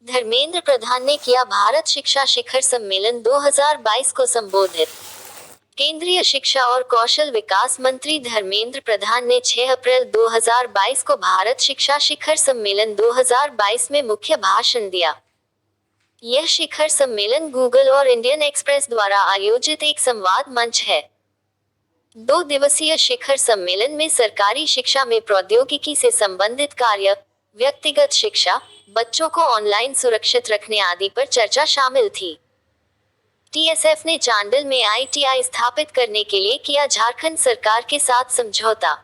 धर्मेंद्र प्रधान ने किया भारत शिक्षा शिखर सम्मेलन 2022 को संबोधित। केंद्रीय शिक्षा और कौशल विकास मंत्री धर्मेंद्र प्रधान ने 6 अप्रैल 2022 को भारत शिक्षा शिखर सम्मेलन 2022 में मुख्य भाषण दिया। यह शिखर सम्मेलन गूगल और इंडियन एक्सप्रेस द्वारा आयोजित एक संवाद मंच है। 2 दिवसीय शिखर सम्मेलन में सरकारी शिक्षा में प्रौद्योगिकी से संबंधित कार्य, व्यक्तिगत शिक्षा, बच्चों को ऑनलाइन सुरक्षित रखने आदि पर चर्चा शामिल थी। टीएसएफ ने चांडिल में आईटीआई स्थापित करने के लिए किया झारखंड सरकार के साथ समझौता।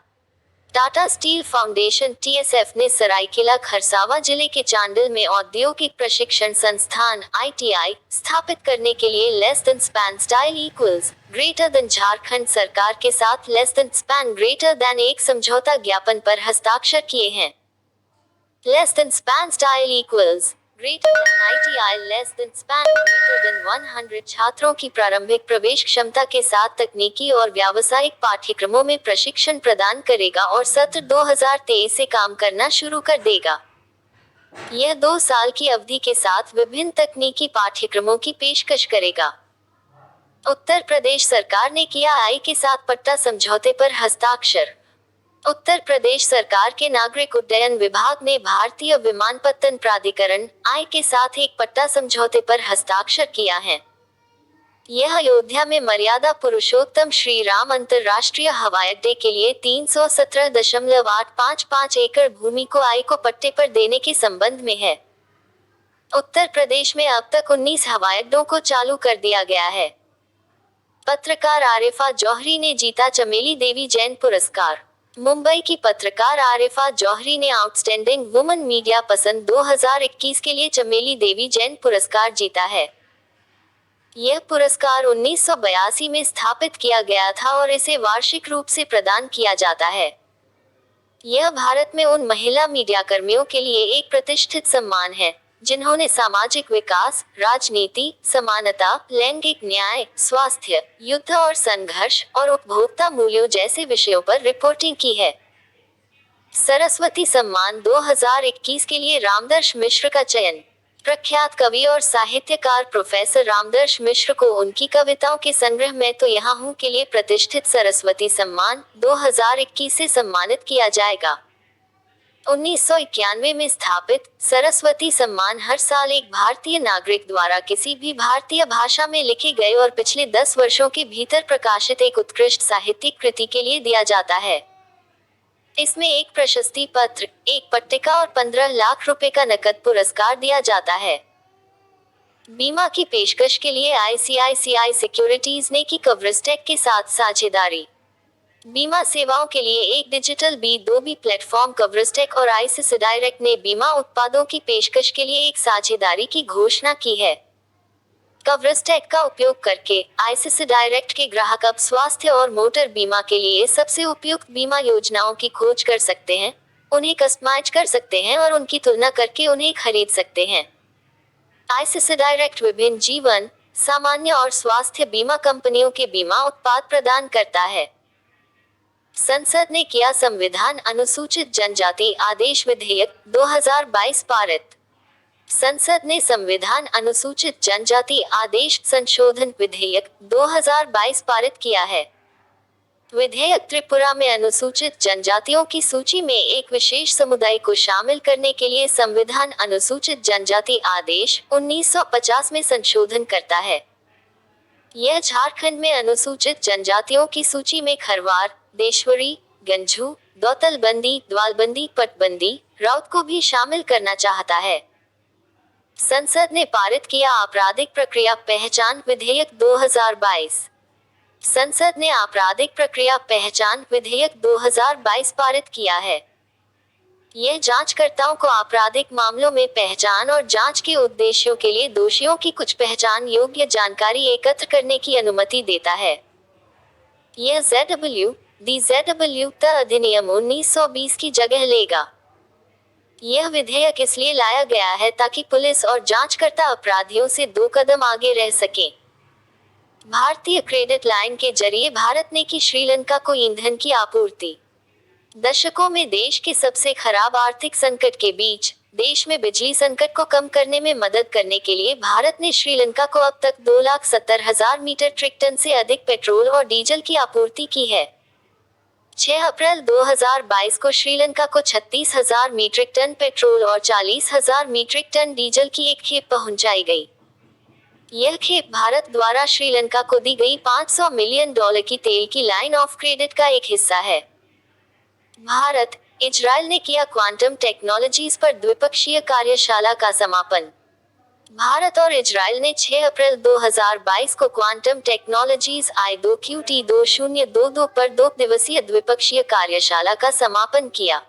टाटा स्टील फाउंडेशन टीएसएफ ने सरायकेला खरसावां जिले के चांडिल में औद्योगिक प्रशिक्षण संस्थान आईटीआई स्थापित करने के लिए less than span style equals greater then Jharkhand सरकार के साथ less than span greater then एक समझौता ज्ञापन पर हस्ताक्षर किए हैं। Less than span style equals greater then ITI less than span greater then 100 छात्रों की प्रारंभिक प्रवेश क्षमता के साथ तकनीकी और व्यावसायिक पाठ्यक्रमों में प्रशिक्षण प्रदान करेगा और सत्र 2023 से काम करना शुरू कर देगा। यह 2 साल की अवधि के साथ विभिन्न तकनीकी पाठ्यक्रमों की पेशकश करेगा। उत्तर प्रदेश सरकार ने किया आई के साथ पट्टा समझौते पर हस्ताक्षर। उत्तर प्रदेश सरकार के नागरिक उड्डयन विभाग ने भारतीय विमानपत्तन प्राधिकरण आई के साथ एक पट्टा समझौते पर हस्ताक्षर किया है। यह अयोध्या में मर्यादा पुरुषोत्तम श्री राम अंतर्राष्ट्रीय हवाई अड्डे के लिए 317.855 एकड़ भूमि को आई को पट्टे पर देने के संबंध में है। उत्तर प्रदेश में अब तक 19 हवाई अड्डों को चालू कर दिया गया है। पत्रकार आरिफा जौहरी ने जीता चमेली देवी जैन पुरस्कार। मुंबई की पत्रकार आरिफा जौहरी ने आउटस्टैंडिंग वुमन मीडिया पसंद 2021 के लिए चमेली देवी जैन पुरस्कार जीता है। यह पुरस्कार 1982 में स्थापित किया गया था और इसे वार्षिक रूप से प्रदान किया जाता है। यह भारत में उन महिला मीडियाकर्मियों के लिए एक प्रतिष्ठित सम्मान है जिन्होंने सामाजिक विकास, राजनीति, समानता, लैंगिक न्याय, स्वास्थ्य, युद्ध और संघर्ष और उपभोक्ता मूल्यों जैसे विषयों पर रिपोर्टिंग की है। सरस्वती सम्मान 2021 के लिए रामदर्श मिश्र का चयन। प्रख्यात कवि और साहित्यकार प्रोफेसर रामदर्श मिश्र को उनकी कविताओं के संग्रह मैं तो यहाँ हूँ के लिए प्रतिष्ठित सरस्वती सम्मान 2021 से सम्मानित किया जाएगा। 1991 में स्थापित सरस्वती सम्मान हर साल एक भारतीय नागरिक द्वारा किसी भी भारतीय भाषा में लिखे गए और पिछले 10 वर्षों के भीतर प्रकाशित एक उत्कृष्ट साहित्यिक कृति के लिए दिया जाता है। इसमें एक प्रशस्ति पत्र, एक पट्टिका और 15 लाख रुपए का नकद पुरस्कार दिया जाता है। बीमा की पेशकश के लिए आईसीआईसीआई सिक्योरिटीज ने की कवरेजटेक के साथ साझेदारी। बीमा सेवाओं के लिए एक डिजिटल B2B प्लेटफॉर्म कवरेजटेक और आईसीआईसीआई डायरेक्ट ने बीमा उत्पादों की पेशकश के लिए एक साझेदारी की घोषणा की है। कवरेजटेक का उपयोग करके आईसीआईसीआई डायरेक्ट के ग्राहक अब स्वास्थ्य और मोटर बीमा के लिए सबसे उपयुक्त बीमा योजनाओं की खोज कर सकते हैं, उन्हें कस्टमाइज कर सकते हैं और उनकी तुलना करके उन्हें खरीद सकते हैं। आईसीआईसीआई डायरेक्ट विभिन्न जीवन, सामान्य और स्वास्थ्य बीमा कंपनियों के बीमा उत्पाद प्रदान करता है। संसद ने किया संविधान अनुसूचित जनजाति आदेश विधेयक 2022 पारित। संसद ने संविधान अनुसूचित जनजाति आदेश संशोधन विधेयक 2022 पारित किया है। विधेयक त्रिपुरा में अनुसूचित जनजातियों की सूची में एक विशेष समुदाय को शामिल करने के लिए संविधान अनुसूचित जनजाति आदेश 1950 में संशोधन करता है। यह झारखंड में अनुसूचित जनजातियों की सूची में खरवार, देशवरी, गंझू, दौतलबंदी, द्वालबंदी, पटबंदी, राउत को भी शामिल करना चाहता है। संसद ने पारित किया आपराधिक प्रक्रिया पहचान विधेयक 2022। संसद ने आपराधिक प्रक्रिया पहचान विधेयक 2022 पारित किया है। यह जांचकर्ताओं को आपराधिक मामलों में पहचान और जांच के उद्देश्यों के लिए दोषियों की कुछ पहचान योग्य जानकारी एकत्र करने की अनुमति देता है। यह ZW अधिनियम 1920 की जगह लेगा। यह विधेयक इसलिए लाया गया है ताकि पुलिस और जांचकर्ता अपराधियों से 2 कदम आगे रह सकें। भारतीय क्रेडिट लाइन के जरिए भारत ने की श्रीलंका को ईंधन की आपूर्ति। दशकों में देश के सबसे खराब आर्थिक संकट के बीच देश में बिजली संकट को कम करने में मदद करने के लिए भारत ने श्रीलंका को अब तक 2,70,000 मीट्रिक टन से अधिक पेट्रोल और डीजल की आपूर्ति की है। 6 अप्रैल 2022 को श्रीलंका को 36,000 मीट्रिक टन पेट्रोल और 40,000 मीट्रिक टन डीजल की एक खेप पहुंचाई गई। यह खेप भारत द्वारा श्रीलंका को दी गई $500 मिलियन की तेल की लाइन ऑफ क्रेडिट का एक हिस्सा है। भारत इजरायल ने किया क्वांटम टेक्नोलॉजीज पर द्विपक्षीय कार्यशाला का समापन। भारत और इजरायल ने 6 अप्रैल 2022 को क्वांटम टेक्नोलॉजीज I2QT2022 पर 2 दिवसीय द्विपक्षीय कार्यशाला का समापन किया।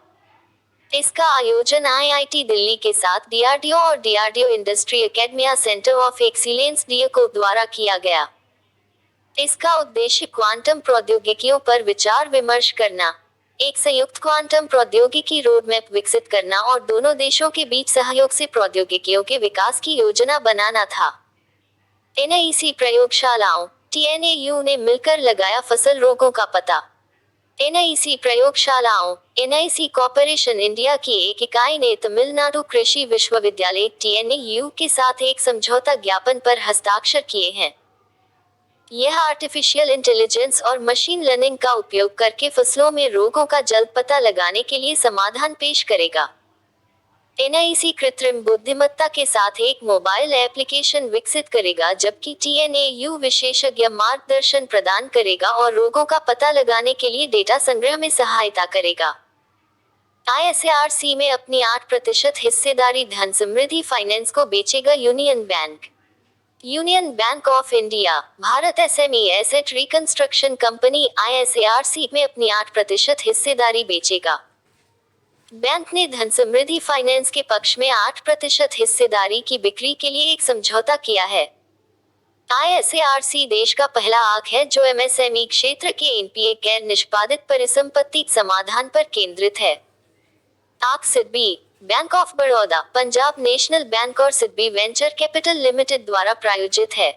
इसका आयोजन IIT दिल्ली के साथ DRDO और DRDO industry academia centre of excellence DIACO द्वारा किया गया। इसका उद्देश्य क्वांटम प्रौद्योगिकियों पर विचार विमर्श करना, एक संयुक्त क्वांटम प्रौद्योगिकी रोडमैप विकसित करना और दोनों देशों के बीच सहयोग से प्रौद्योगिकियों के विकास की योजना बनाना था। NIC प्रयोगशालाओं TNAU ने मिलकर लगाया फसल रोगों का पता। NIC प्रयोगशालाओं NIC कॉर्पोरेशन इंडिया की एक इकाई ने तमिलनाडु कृषि विश्वविद्यालय TNAU के साथ एक समझौता ज्ञापन पर हस्ताक्षर किए हैं। यह आर्टिफिशियल इंटेलिजेंस और मशीन लर्निंग का उपयोग करके फसलों में रोगों का जल्द पता लगाने के लिए समाधान पेश करेगा। NIC कृत्रिम बुद्धिमत्ता के साथ एक मोबाइल एप्लीकेशन विकसित करेगा, जबकि TNAU विशेषज्ञ मार्गदर्शन प्रदान करेगा और रोगों का पता लगाने के लिए डेटा संग्रह में सहायता करेगा। ISARC में अपनी 8% हिस्सेदारी धन समृद्धि फाइनेंस को बेचेगा union bank. Union bank of India Bharat SME asset reconstruction company ISARC में अपनी 8% हिस्सेदारी बेचेगा। बैंक ने धन समृद्धि फाइनेंस के पक्ष में 8% हिस्सेदारी की बिक्री के लिए एक समझौता किया है। ISARC देश का पहला आंक है जो MSME क्षेत्र के NPA गैर निष्पादित परिसंपत्ति समाधान पर केंद्रित है। आंक SIDBI bank of Baroda, Punjab national bank और सिडबी वेंचर कैपिटल लिमिटेड द्वारा प्रायोजित है।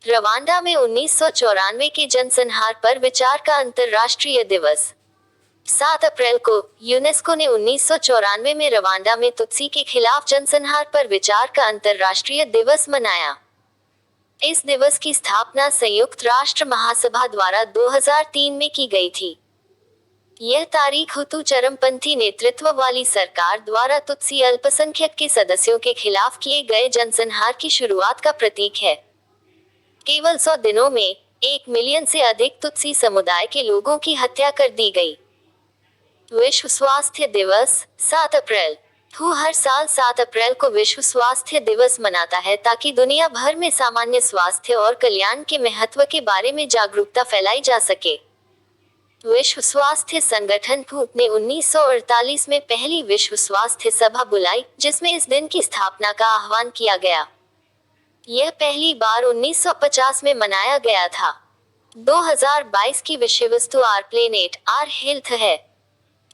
रवांडा में 1994 के जनसंहार पर विचार का अंतर्राष्ट्रीय दिवस। 7 अप्रैल को यूनेस्को ने 1994 में रवांडा में तुत्सी के खिलाफ जनसंहार पर विचार का अंतर्राष्ट्रीय दिवस मनाया। इस दिवस की स्थापना संयुक्त राष्ट्र महासभा द्वारा 2003 में की गई थी। यह तारीख हुतू चरमपंथी नेतृत्व वाली सरकार द्वारा तुत्सी अल्पसंख्यक के सदस्यों के खिलाफ किए गए जनसंहार की शुरुआत का प्रतीक है। केवल 100 दिनों में 1 मिलियन से अधिक तुत्सी समुदाय के लोगों की हत्या कर दी गई। विश्व स्वास्थ्य दिवस 7 अप्रैल। WHO हर साल 7 अप्रैल को विश्व स्वास्थ्य दिवस मनाता है ताकि दुनिया भर में सामान्य स्वास्थ्य और कल्याण के महत्व के बारे में जागरूकता फैलाई जा सके। विश्व स्वास्थ्य संगठन WHO ने 1948 में पहली विश्व स्वास्थ्य सभा बुलाई, जिसमें इस दिन की स्थापना का आह्वान किया गया। यह पहली बार 1950 में मनाया गया था। 2022 की विषय वस्तु आर प्लेनेट आर हेल्थ है।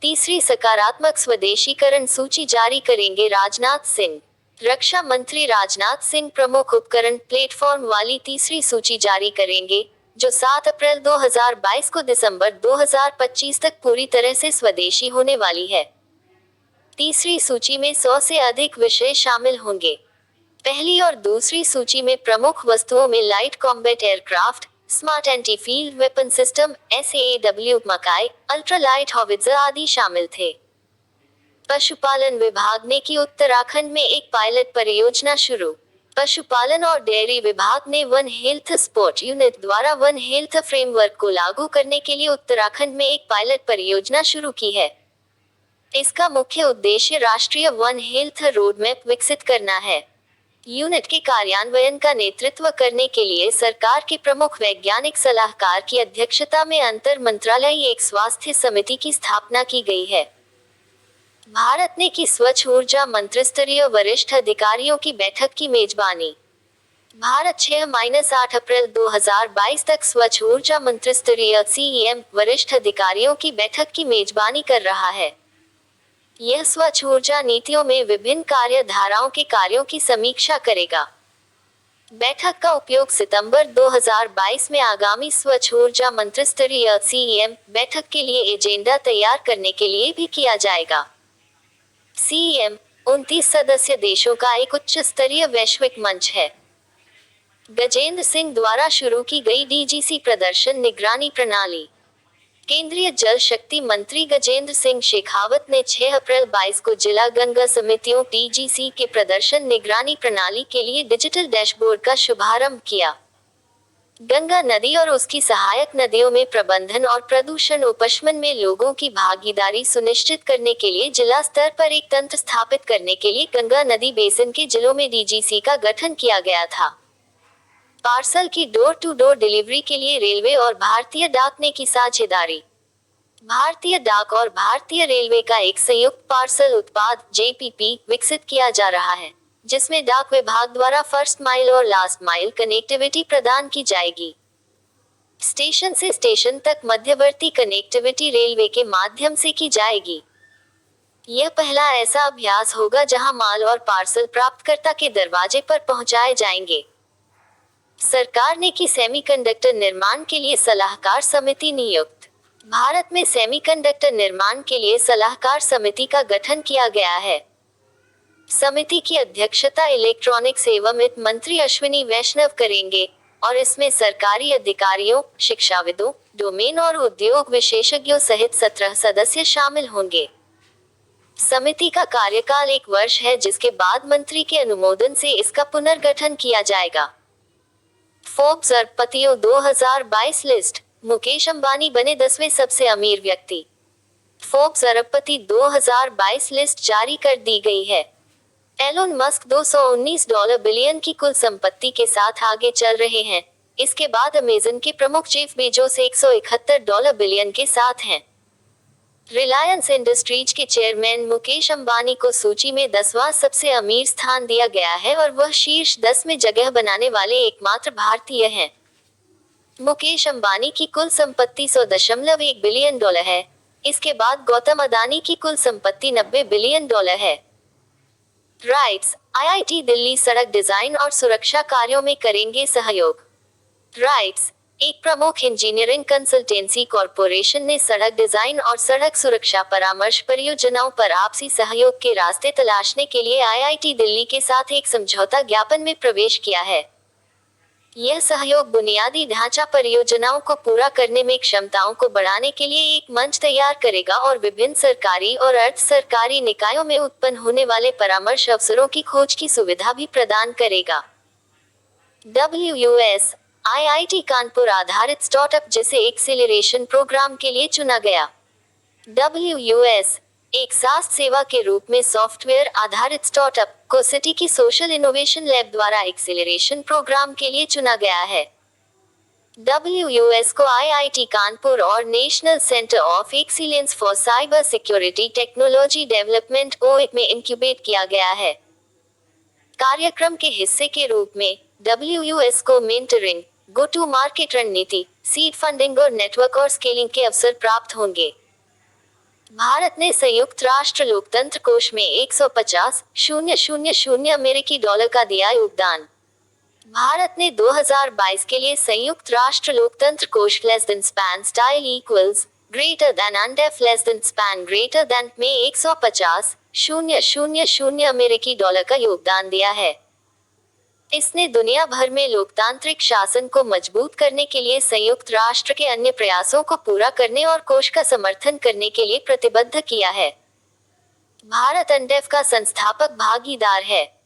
तीसरी सकारात्मक स्वदेशीकरण सूची जारी करेंगे राजनाथ सिंह। रक्षा मंत्री राजनाथ सिंह प्रमुख उपकरण प्लेटफॉर्म वाली तीसरी सूची जारी करेंगे, जो 7 अप्रैल 2022 को दिसंबर 2025 तक पूरी तरह से स्वदेशी होने वाली है। तीसरी सूची में 100 से अधिक विषय शामिल होंगे। पहली और दूसरी सूची में प्रमुख वस्तुओं में light combat aircraft, smart anti field weapon system SAW, मकाई, अल्ट्रालाइट हॉवित्जर आदि शामिल थे। पशुपालन विभाग ने की उत्तराखंड में एक पायलट परियोजना शुरू। पशुपालन और डेयरी विभाग ने वन हेल्थ स्पोर्ट यूनिट द्वारा वन हेल्थ फ्रेमवर्क को लागू करने के लिए उत्तराखंड में एक पायलट परियोजना शुरू की है। इसका मुख्य उद्देश्य राष्ट्रीय वन हेल्थ रोडमैप विकसित करना है। यूनिट के कार्यान्वयन का नेतृत्व करने के लिए सरकार के प्रमुख वैज्ञानिक सलाहकार की अध्यक्षता में अंतर मंत्रालयीय एक स्वास्थ्य समिति की स्थापना की गई है। भारत ने की स्वच्छ ऊर्जा मंत्रिस्तरीय वरिष्ठ अधिकारियों की बैठक की मेजबानी। भारत 6-8 अप्रैल 2022 तक स्वच्छ ऊर्जा मंत्रिस्तरीय CEM वरिष्ठ अधिकारियों की बैठक की मेजबानी कर रहा है। यह स्वच्छ ऊर्जा नीतियों में विभिन्न कार्यधाराओं के कार्यों की समीक्षा करेगा। बैठक का उपयोग सितंबर 2022 में आगामी स्वच्छ ऊर्जा मंत्रिस्तरीय CEM बैठक के लिए एजेंडा तैयार करने के लिए भी किया जाएगा। CEM 29 सदस्य देशों का एक उच्च स्तरीय वैश्विक मंच है। गजेंद्र सिंह द्वारा शुरू की गई डीजीसी प्रदर्शन निगरानी प्रणाली। केंद्रीय जल शक्ति मंत्री गजेंद्र सिंह शेखावत ने 6 अप्रैल 22 को जिला गंगा समितियों डीजीसी के प्रदर्शन निगरानी प्रणाली के लिए डिजिटल डैशबोर्ड का शुभारंभ किया। गंगा नदी और उसकी सहायक नदियों में प्रबंधन और प्रदूषण उपशमन में लोगों की भागीदारी सुनिश्चित करने के लिए जिला स्तर पर एक तंत्र स्थापित करने के लिए गंगा नदी बेसिन के जिलों में डीजीसी का गठन किया गया था। पार्सल की डोर टू डोर डिलीवरी के लिए रेलवे और भारतीय डाक ने की साझेदारी। भारतीय डाक और भारतीय रेलवे का एक संयुक्त पार्सल उत्पाद जेपीपी विकसित किया जा रहा है, जिसमें डाक विभाग द्वारा फर्स्ट माइल और लास्ट माइल कनेक्टिविटी प्रदान की जाएगी। स्टेशन से स्टेशन तक मध्यवर्ती कनेक्टिविटी रेलवे के माध्यम से की जाएगी। यह पहला ऐसा अभ्यास होगा जहां माल और पार्सल प्राप्तकर्ता के दरवाजे पर पहुंचाए जाएंगे। सरकार ने की सेमीकंडक्टर निर्माण के लिए सलाहकार समिति नियुक्त। भारत में सेमीकंडक्टर निर्माण के लिए सलाहकार समिति का गठन किया गया है। समिति की अध्यक्षता इलेक्ट्रॉनिक्स एवं वित्त मंत्री अश्विनी वैष्णव करेंगे और इसमें सरकारी अधिकारियों, शिक्षाविदों, डोमेन और उद्योग विशेषज्ञों सहित 17 सदस्य शामिल होंगे। समिति का कार्यकाल 1 वर्ष है, जिसके बाद मंत्री के अनुमोदन से इसका पुनर्गठन किया जाएगा। फोर्ब्स अरबपतियों 2022 लिस्ट। मुकेश अंबानी बने 10वें सबसे अमीर व्यक्ति। फोर्ब्स अरबपति 2022 लिस्ट जारी कर दी गई है। एलोन मस्क $219 बिलियन की कुल संपत्ति के साथ आगे चल रहे हैं। इसके बाद अमेजन के प्रमुख जेफ बेजोस $171 बिलियन के साथ हैं। रिलायंस इंडस्ट्रीज के चेयरमैन मुकेश अंबानी को सूची में 10वां सबसे अमीर स्थान दिया गया है और वह शीर्ष 10 में जगह बनाने वाले एकमात्र भारतीय हैं। मुकेश अंबानी की कुल संपत्ति $100.1 बिलियन है। इसके बाद गौतम अदानी की कुल संपत्ति $90 बिलियन है। राइट्स, आईआईटी दिल्ली सड़क डिजाइन और सुरक्षा कार्यों में करेंगे सहयोग। राइट्स, एक प्रमुख इंजीनियरिंग कंसल्टेंसी कॉरपोरेशन ने सड़क डिजाइन और सड़क सुरक्षा परामर्श परियोजनाओं पर आपसी सहयोग के रास्ते तलाशने के लिए आईआईटी दिल्ली के साथ एक समझौता ज्ञापन में प्रवेश किया है। यह सहयोग बुनियादी ढांचा परियोजनाओं को पूरा करने में क्षमताओं को बढ़ाने के लिए एक मंच तैयार करेगा और विभिन्न सरकारी और अर्ध सरकारी निकायों में उत्पन्न होने वाले परामर्श अवसरों की खोज की सुविधा भी प्रदान करेगा। WUS, आईआईटी कानपुर आधारित स्टार्टअप जिसे एक्सेलरेशन प्रोग्राम के लिए चुना गया। WUS एक SaaS सेवा के रूप में सॉफ्टवेयर आधारित स्टार्टअप को सिटी की सोशल इनोवेशन लैब द्वारा एक्सेलरेशन प्रोग्राम के लिए चुना गया है। WUS को आईआईटी कानपुर और national centre of excellence for cyber security technology development OIT में इंक्यूबेट किया गया है। कार्यक्रम के हिस्से के रूप में WUS को मेंटरिंग, गो टू मार्केट रणनीति, सीड फंडिंग और नेटवर्क और स्केलिंग के अवसर प्राप्त होंगे। भारत ने संयुक्त राष्ट्र लोकतंत्र कोष में 150,000 अमेरिकी डॉलर का दिया योगदान। भारत ने 2022 के लिए संयुक्त राष्ट्र लोकतंत्र कोष >span style equals greater than and f >span greater than में 150,000 अमेरिकी डॉलर का योगदान दिया है। इसने दुनिया भर में लोकतांत्रिक शासन को मजबूत करने के लिए संयुक्त राष्ट्र के अन्य प्रयासों को पूरा करने और कोष का समर्थन करने के लिए प्रतिबद्ध किया है। भारत अंडेफ का संस्थापक भागीदार है।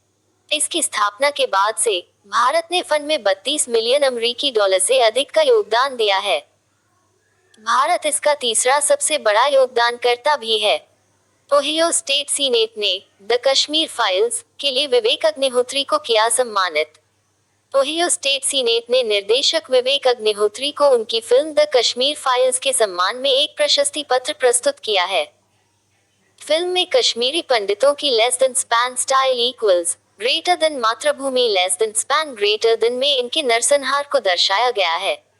इसकी स्थापना के बाद से भारत ने फंड में 32 मिलियन अमेरिकी डॉलर से अधिक का योगदान दिया है। भारत इसका तीसरा सबसे बड़ा योगदानकर्ता भी है। ओहियो स्टेट सीनेट ने द कश्मीर फाइल्स के लिए विवेक अग्निहोत्री को किया सम्मानित। ओहियो स्टेट सीनेट ने निर्देशक विवेक अग्निहोत्री को उनकी फिल्म द कश्मीर फाइल्स के सम्मान में एक प्रशस्ति पत्र प्रस्तुत किया है। फिल्म में कश्मीरी पंडितों की >span style equals greater than मातृभूमि >span greater than में इनके नरसंहार को दर्शाया गया है।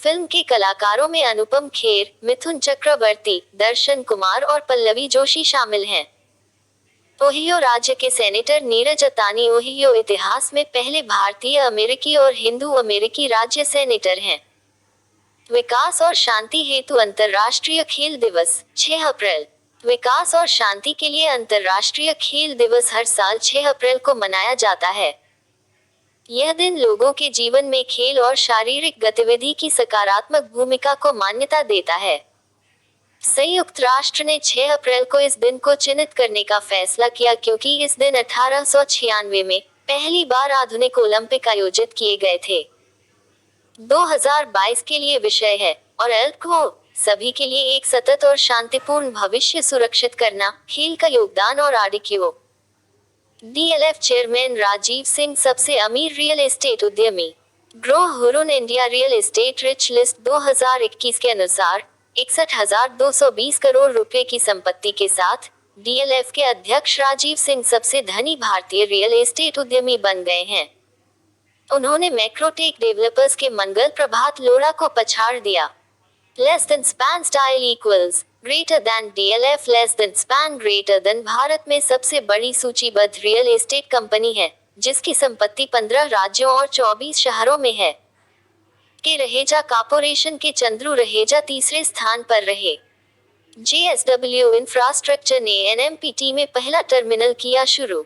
फिल्म के कलाकारों में अनुपम खेर, मिथुन चक्रवर्ती, दर्शन कुमार और पल्लवी जोशी शामिल हैं। ओहियो राज्य के सेनेटर नीरज अतानी ओहियो इतिहास में पहले भारतीय अमेरिकी और हिंदू अमेरिकी राज्य सेनेटर हैं। विकास और शांति हेतु अंतर्राष्ट्रीय खेल दिवस 6 अप्रैल। विकास और शांति के लिए अंतर्राष्ट्रीय खेल दिवस हर साल 6 अप्रैल को मनाया जाता है। यह दिन लोगों के जीवन में खेल और शारीरिक गतिविधि की सकारात्मक भूमिका को मान्यता देता है। संयुक्त राष्ट्र ने 6 अप्रैल को इस दिन को चिन्हित करने का फैसला किया क्योंकि इस दिन 1896 में पहली बार आधुनिक ओलंपिक आयोजित किए गए थे। 2022 के लिए विषय है और एल्को सभी के लिए एक सतत और शांतिपूर्ण भविष्य सुरक्षित करना, खेल का योगदान और आडिक्यो। डीएलएफ चेयरमैन राजीव सिंह सबसे अमीर रियल एस्टेट उद्यमी। Grow Hurun India real estate rich list 2021 के अनुसार 61,220 करोड़ रुपए की संपत्ति के साथ डीएलएफ के अध्यक्ष राजीव सिंह सबसे धनी भारतीय रियल एस्टेट उद्यमी बन गए हैं। उन्होंने मैक्रोटेक डेवलपर्स के मंगल प्रभात लोढ़ा को पछाड़ दिया। Less than span style equals greater then DLF less than span greater then Bharat में सबसे बड़ी सूचीबद्ध रियल एस्टेट कंपनी है, जिसकी संपत्ति 15 राज्यों और 24 शहरों में है। के रहेजा कॉर्पोरेशन के चंद्रू रहेजा तीसरे स्थान पर रहे। जेएसडब्ल्यू इंफ्रास्ट्रक्चर ने एनएमपीटी में पहला टर्मिनल किया शुरू।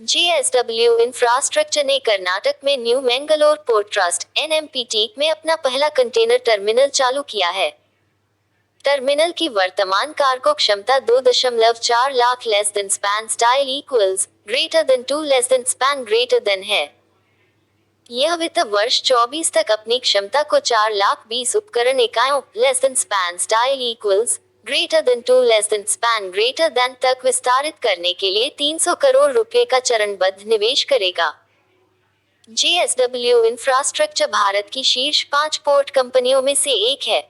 जेएसडब्ल्यू इंफ्रास्ट्रक्चर ने कर्नाटक में न्यू मैंगलोर पोर्ट ट्रस्ट एनएमपीटी में अपना पहला कंटेनर टर्मिनल चालू किया है। टर्मिनल की वर्तमान कार्गो क्षमता 2.4 lakh less than span style equals greater then 2 less than span greater then है। यह वित्त वर्ष 24 तक अपनी क्षमता को 4,20,000 उपकरण इकाइयों less than span style equals greater then 2 less than span greater then तक विस्तारित करने के लिए 300 करोड़ रुपए का चरणबद्ध निवेश करेगा। जेएसडब्ल्यू इंफ्रास्ट्रक्चर भारत की शीर्ष 5 पोर्ट कंपनियों में से एक है।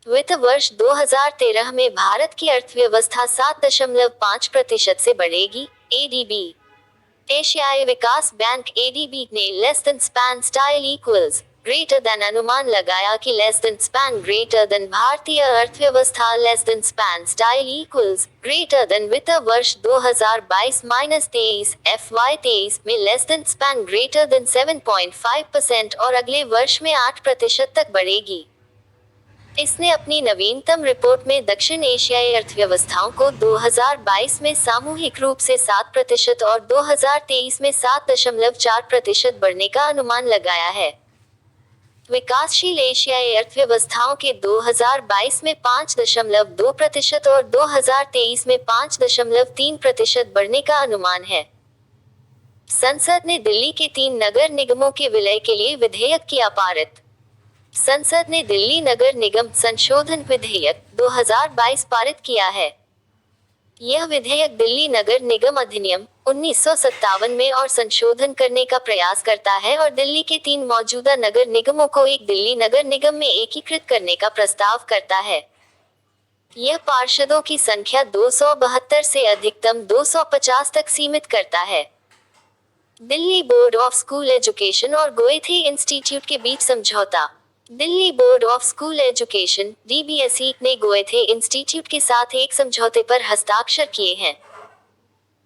वित्त वर्ष 2013 में भारत की अर्थव्यवस्था 7.5% से बढ़ेगी। एडीबी एशियाई विकास बैंक एडीबी ने less than span style equals greater then अनुमान लगाया कि less than span greater then भारतीय अर्थव्यवस्था less than span style equals greater then वित्त वर्ष 2022-23 FY23 में less than span greater then 7.5% और अगले वर्ष में 8% तक बढ़ेगी। इसने अपनी नवीनतम रिपोर्ट में दक्षिण एशियाई अर्थव्यवस्थाओं को 2022 में सामूहिक रूप से 7% और 2023 में 7.4% बढ़ने का अनुमान लगाया है। विकासशील एशियाई अर्थव्यवस्थाओं के 2022 में 5.2% और 2023 में 5.3% बढ़ने का अनुमान है। संसद ने दिल्ली के 3 नगर निगमों के विलय के लिए विधेयक किया पारित। संसद ने दिल्ली नगर निगम संशोधन विधेयक 2022 पारित किया है। यह विधेयक दिल्ली नगर निगम अधिनियम 1957 में और संशोधन करने का प्रयास करता है और दिल्ली के 3 मौजूदा नगर निगमों को एक दिल्ली नगर निगम में एकीकृत करने का प्रस्ताव करता है। यह पार्षदों की संख्या 272 से अधिकतम 250 तक सीमित करता है। Delhi board of school education और गोएथे इंस्टीट्यूट के बीच समझौता। Delhi board of school education DBSE ने गोएथे इंस्टीट्यूट के साथ एक समझौते पर हस्ताक्षर किए हैं।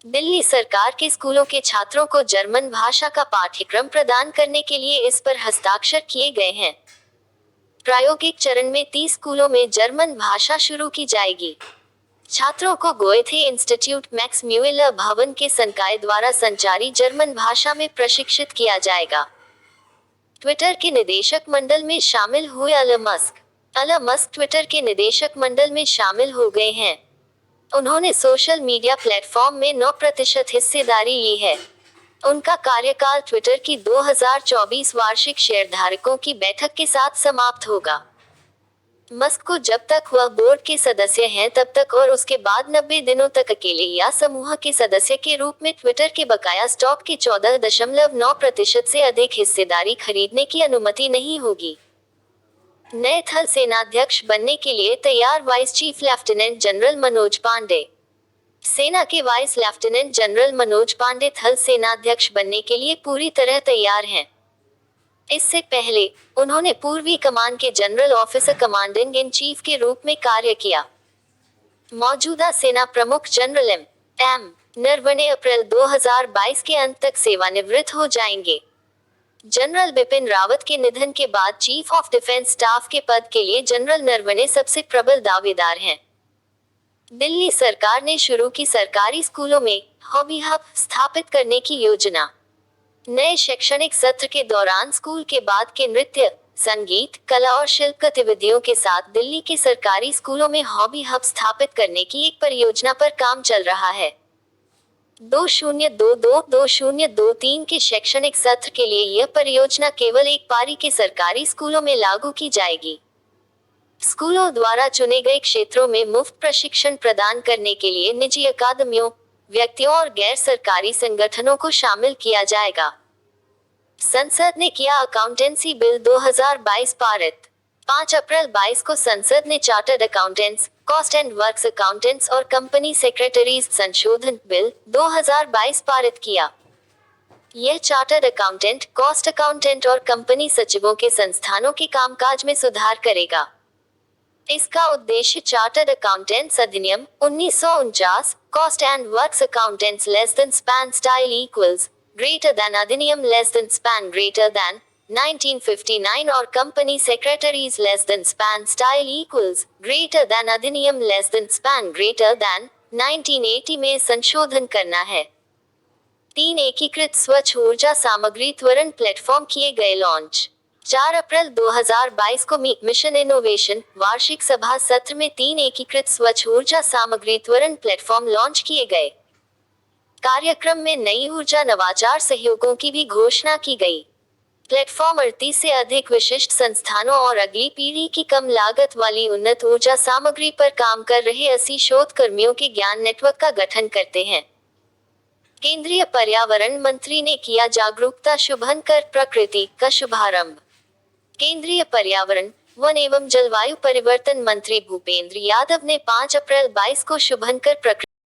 दिल्ली सरकार के स्कूलों के छात्रों को जर्मन भाषा का पाठ्यक्रम प्रदान करने के लिए इस पर हस्ताक्षर किए गए हैं। प्रायोगिक चरण में 30 स्कूलों में जर्मन भाषा शुरू की जाएगी। छात्रों को गोएथे इंस्टीट्यूट मैक्स म्यूएलर भवन के संकाय द्वारा संचारी जर्मन भाषा में प्रशिक्षित किया जाएगा। ट्विटर के निदेशक मंडल में शामिल हुए एलन मस्क ट्विटर के निदेशक मंडल में शामिल हो गए हैं। उन्होंने सोशल मीडिया प्लेटफॉर्म में 9% हिस्सेदारी ली है। उनका कार्यकाल ट्विटर की 2024 वार्षिक शेयरधारकों की बैठक के साथ समाप्त होगा। मस्क को जब तक वह बोर्ड के सदस्य हैं तब तक और उसके बाद 90 दिनों तक अकेले या समूह के सदस्य के रूप में ट्विटर के बकाया स्टॉक के 14.9% से अधिक हिस्सेदारी खरीदने की अनुमति नहीं होगी। नए थल सेनाध्यक्ष बनने के लिए तैयार vice chief lieutenant general Manoj Pandey. सेना के vice lieutenant general Manoj Pandey थल सेनाध्यक्ष बनने के लिए पूरी तरह तैयार हैं। इससे पहले उन्होंने पूर्वी कमान के general officer commanding in chief के रूप में कार्य किया। मौजूदा सेना प्रमुख जनरल एम नरवणे अप्रैल 2022 के अंत तक सेवानिवृत्त हो जाएंगे। जनरल बिपिन रावत के निधन के बाद चीफ ऑफ डिफेंस स्टाफ के पद के लिए जनरल नरवणे सबसे प्रबल दावेदार हैं। दिल्ली सरकार ने शुरू की सरकारी स्कूलों में हॉबी हब स्थापित करने की योजना। नए शैक्षणिक सत्र के दौरान स्कूल के बाद के नृत्य, संगीत, कला और शिल्प गतिविधियों के साथ दिल्ली के सरकारी स्कूलों में हॉबी हब स्थापित करने की एक परियोजना पर काम चल रहा है। 2022-2023 के शैक्षणिक सत्र के लिए यह परियोजना केवल एक पारी के सरकारी स्कूलों में लागू की जाएगी। स्कूलों द्वारा चुने गए क्षेत्रों में मुफ्त प्रशिक्षण प्रदान करने के लिए निजी अकादमियों, व्यक्तियों और गैर सरकारी संगठनों को शामिल किया जाएगा। संसद ने किया अकाउंटेंसी बिल 2022 पारित। 5 अप्रैल 22 को संसद ने chartered accountants, cost and works accountants और कंपनी सेक्रेटरीज संशोधन बिल 2022 पारित किया। यह चार्टर्ड अकाउंटेंट, कॉस्ट अकाउंटेंट और कंपनी सचिवों के संस्थानों के कामकाज में सुधार करेगा। इसका उद्देश्य चार्टर्ड अकाउंटेंट्स अधिनियम 1949, cost and works accountants less than span style equals greater than अधिनियम less than span greater than 1959 और company secretaries less than span style equals greater than अधिनियम less than span greater than 1980 में संशोधन करना है। 3 एकीकृत स्वच्छ ऊर्जा सामग्री त्वरण प्लेटफॉर्म किए गए लॉन्च। 4 अप्रैल 2022 को मिशन इनोवेशन वार्षिक सभा सत्र में 3 एकीकृत स्वच्छ ऊर्जा सामग्री त्वरण प्लेटफॉर्म लॉन्च किए गए। कार्यक्रम में नई ऊर्जा नवाचार सहयोगों की भी घोषणा की गई। प्लेटफॉर्म 38 से अधिक विशिष्ट संस्थानों और अगली पीढ़ी की कम लागत वाली उन्नत ऊर्जा सामग्री पर काम कर रहे 80 शोधकर्मियों के ज्ञान नेटवर्क का गठन करते हैं। केंद्रीय पर्यावरण मंत्री ने किया जागरूकता शुभंकर प्रकृति का शुभारंभ। केंद्रीय पर्यावरण, वन एवं जलवायु परिवर्तन मंत्री भूपेंद्र यादव ने 5 अप्रैल 22 को शुभंकर प्रकृति